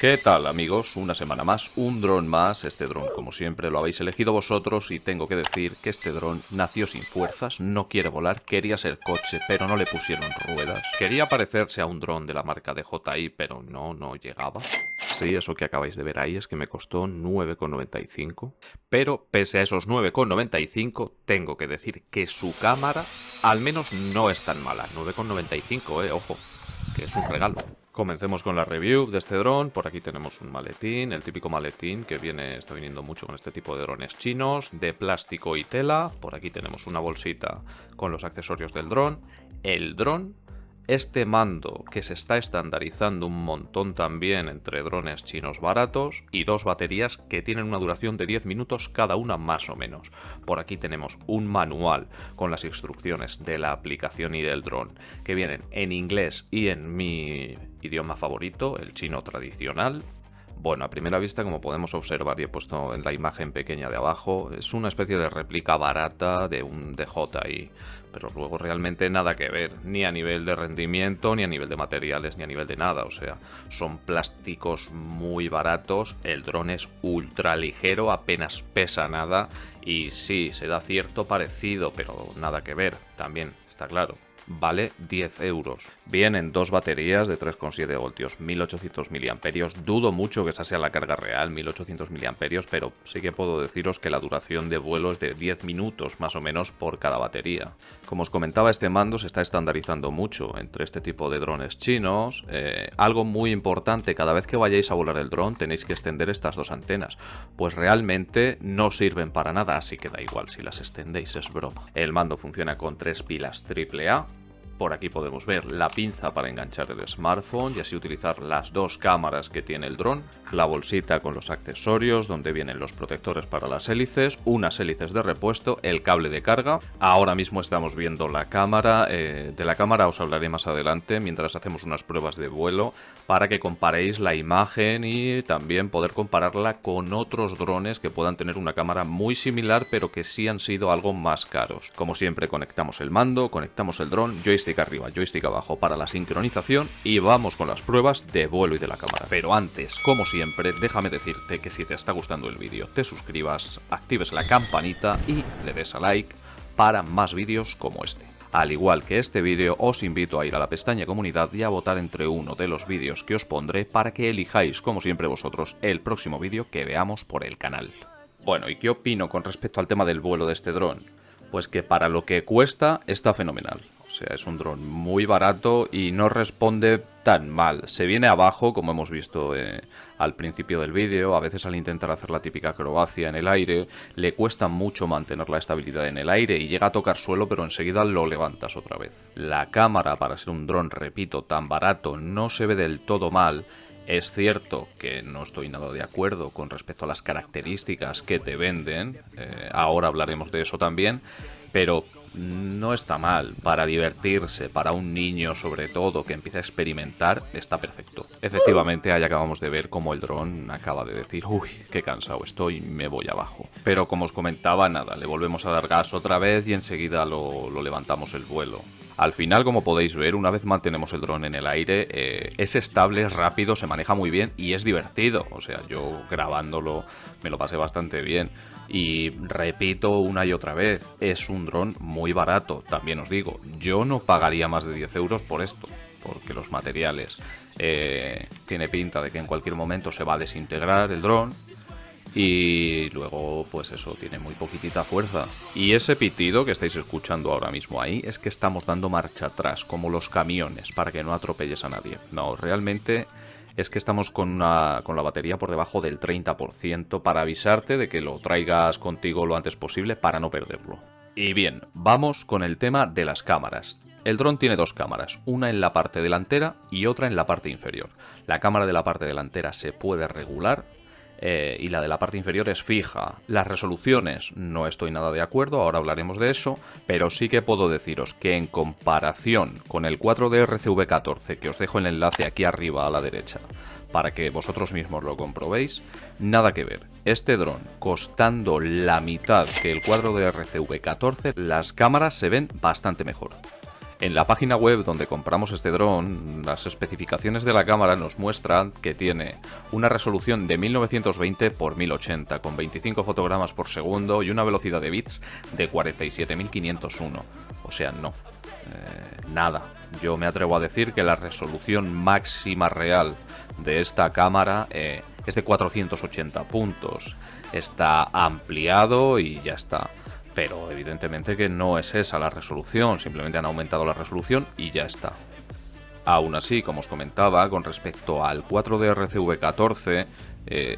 ¿Qué tal, amigos? Una semana más, un dron más. Este dron, como siempre, lo habéis elegido vosotros y tengo que decir que este dron nació sin fuerzas, no quiere volar, quería ser coche, pero no le pusieron ruedas. Quería parecerse a un dron de la marca DJI, pero no llegaba. Sí, eso que acabáis de ver ahí es que me costó 9,95. Pero pese a esos 9,95, tengo que decir que su cámara al menos no es tan mala. 9,95, ojo, que es un regalo. Comencemos con la review de este dron. Por aquí tenemos un maletín, el típico maletín que está viniendo mucho con este tipo de drones chinos, de plástico y tela. Por aquí tenemos una bolsita con los accesorios del dron. El dron, este mando que se está estandarizando un montón también entre drones chinos baratos, y dos baterías que tienen una duración de 10 minutos cada una más o menos. Por aquí tenemos un manual con las instrucciones de la aplicación y del dron que vienen en inglés y en mi idioma favorito, el chino tradicional. Bueno, a primera vista, como podemos observar y he puesto en la imagen pequeña de abajo, es una especie de réplica barata de un DJI, pero luego realmente nada que ver, ni a nivel de rendimiento, ni a nivel de materiales, ni a nivel de nada. O sea, son plásticos muy baratos, el dron es ultra ligero, apenas pesa nada, y sí, se da cierto parecido, pero nada que ver, también, está claro. Vale 10 euros. Vienen dos baterías de 3,7 voltios, 1800 miliamperios. Dudo mucho que esa sea la carga real, 1800 miliamperios, pero sí que puedo deciros que la duración de vuelo es de 10 minutos más o menos por cada batería. Como os comentaba, este mando se está estandarizando mucho entre este tipo de drones chinos. Algo muy importante, cada vez que vayáis a volar el dron tenéis que extender estas dos antenas, pues realmente no sirven para nada, así que da igual si las extendéis, es broma. El mando funciona con 3 pilas AAA. Por aquí podemos ver la pinza para enganchar el smartphone y así utilizar las dos cámaras que tiene el dron, la bolsita con los accesorios donde vienen los protectores para las hélices, unas hélices de repuesto, el cable de carga. Ahora mismo estamos viendo la cámara, de la cámara os hablaré más adelante mientras hacemos unas pruebas de vuelo para que comparéis la imagen y también poder compararla con otros drones que puedan tener una cámara muy similar pero que sí han sido algo más caros. Como siempre, conectamos el mando, conectamos el dron, joystick arriba, joystick abajo para la sincronización y vamos con las pruebas de vuelo y de la cámara. Pero antes, como siempre, déjame decirte que si te está gustando el vídeo te suscribas, actives la campanita y le des a like para más vídeos como este. Al igual que este vídeo, os invito a ir a la pestaña comunidad y a votar entre uno de los vídeos que os pondré para que elijáis, como siempre vosotros, el próximo vídeo que veamos por el canal. Bueno, ¿y qué opino con respecto al tema del vuelo de este dron? Pues que para lo que cuesta está fenomenal. O sea, es un dron muy barato y no responde tan mal. Se viene abajo, como hemos visto al principio del vídeo. A veces al intentar hacer la típica acrobacia en el aire, le cuesta mucho mantener la estabilidad en el aire y llega a tocar suelo, pero enseguida lo levantas otra vez. La cámara, para ser un dron, repito, tan barato, no se ve del todo mal. Es cierto que no estoy nada de acuerdo con respecto a las características que te venden, ahora hablaremos de eso también, pero no está mal. Para divertirse, para un niño sobre todo que empieza a experimentar, está perfecto. Efectivamente, ahí acabamos de ver cómo el dron acaba de decir: uy, qué cansado estoy, me voy abajo. Pero como os comentaba, nada, le volvemos a dar gas otra vez y enseguida lo levantamos el vuelo. Al final, como podéis ver, una vez mantenemos el dron en el aire, es estable, es rápido, se maneja muy bien y es divertido. O sea, yo grabándolo me lo pasé bastante bien. Y repito una y otra vez, es un dron muy barato. También os digo, yo no pagaría más de 10 euros por esto, porque los materiales tiene pinta de que en cualquier momento se va a desintegrar el dron. Y luego, pues eso, tiene muy poquitita fuerza. Y ese pitido que estáis escuchando ahora mismo ahí es que estamos dando marcha atrás, como los camiones, para que no atropelles a nadie. No, realmente es que estamos con la batería por debajo del 30% para avisarte de que lo traigas contigo lo antes posible para no perderlo. Y bien, vamos con el tema de las cámaras. El dron tiene dos cámaras, una en la parte delantera y otra en la parte inferior. La cámara de la parte delantera se puede regular, y la de la parte inferior es fija. Las resoluciones no estoy nada de acuerdo, ahora hablaremos de eso, pero sí que puedo deciros que en comparación con el 4D RCV14, que os dejo el enlace aquí arriba a la derecha, para que vosotros mismos lo comprobéis, nada que ver. Este dron, costando la mitad que el 4D RCV14, las cámaras se ven bastante mejor. En la página web donde compramos este dron, las especificaciones de la cámara nos muestran que tiene una resolución de 1920 x 1080 con 25 fotogramas por segundo y una velocidad de bits de 47.501. O sea, no, nada. Yo me atrevo a decir que la resolución máxima real de esta cámara es de 480 puntos. Está ampliado y ya está. Pero evidentemente que no es esa la resolución, simplemente han aumentado la resolución y ya está. Aún así, como os comentaba, con respecto al 4D RCV14,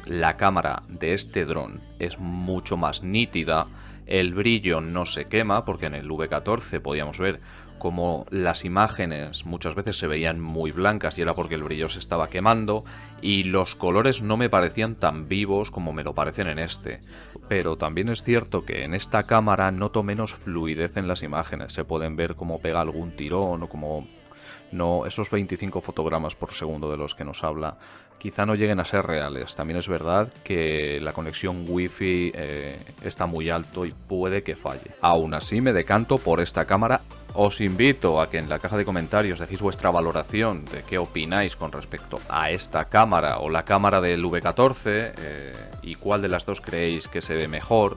la cámara de este dron es mucho más nítida, el brillo no se quema, porque en el V14 podíamos ver como las imágenes muchas veces se veían muy blancas y era porque el brillo se estaba quemando, y los colores no me parecían tan vivos como me lo parecen en este. Pero también es cierto que en esta cámara noto menos fluidez en las imágenes, se pueden ver cómo pega algún tirón o como... No, esos 25 fotogramas por segundo de los que nos habla quizá no lleguen a ser reales. También es verdad que la conexión wifi está muy alto y puede que falle. Aún así me decanto por esta cámara. Os invito a que en la caja de comentarios dejéis vuestra valoración de qué opináis con respecto a esta cámara o la cámara del V14 y cuál de las dos creéis que se ve mejor.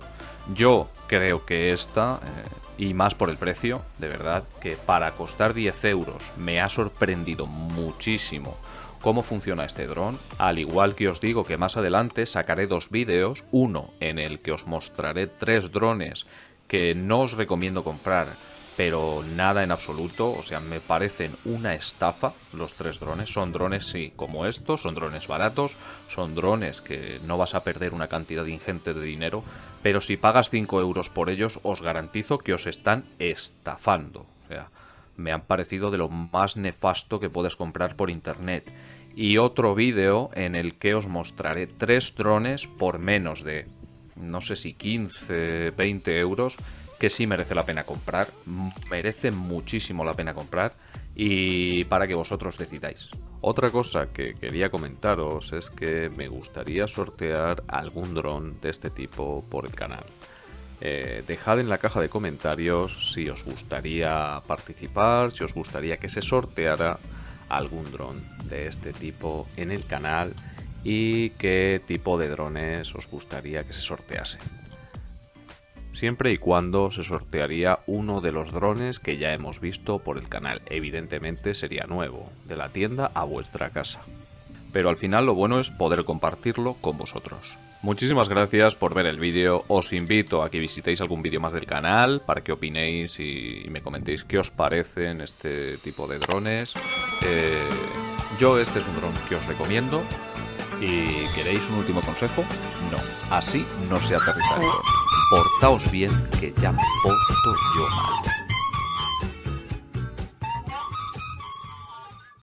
Yo creo que esta, y más por el precio, de verdad, que para costar 10 euros me ha sorprendido muchísimo cómo funciona este dron. Al igual que os digo que más adelante sacaré dos vídeos, uno en el que os mostraré 3 drones que no os recomiendo comprar, pero nada en absoluto, o sea, me parecen una estafa los 3 drones. Son drones, sí, como estos, son drones baratos, son drones que no vas a perder una cantidad ingente de dinero, pero si pagas 5 euros por ellos, os garantizo que os están estafando. O sea, me han parecido de lo más nefasto que puedes comprar por internet. Y otro vídeo en el que os mostraré 3 drones por menos de, no sé si 15, 20 euros, que sí merece la pena comprar, merece muchísimo la pena comprar, y para que vosotros decidáis. Otra cosa que quería comentaros es que me gustaría sortear algún dron de este tipo por el canal. Dejad en la caja de comentarios si os gustaría participar, si os gustaría que se sorteara algún dron de este tipo en el canal y qué tipo de drones os gustaría que se sortease. Siempre y cuando se sortearía uno de los drones que ya hemos visto por el canal. Evidentemente sería nuevo, de la tienda a vuestra casa. Pero al final lo bueno es poder compartirlo con vosotros. Muchísimas gracias por ver el vídeo. Os invito a que visitéis algún vídeo más del canal para que opinéis y me comentéis qué os parecen este tipo de drones. Yo este es un dron que os recomiendo. ¿Y queréis un último consejo? No, así no se aterriza el dron. Portaos bien, que ya me porto yo mal.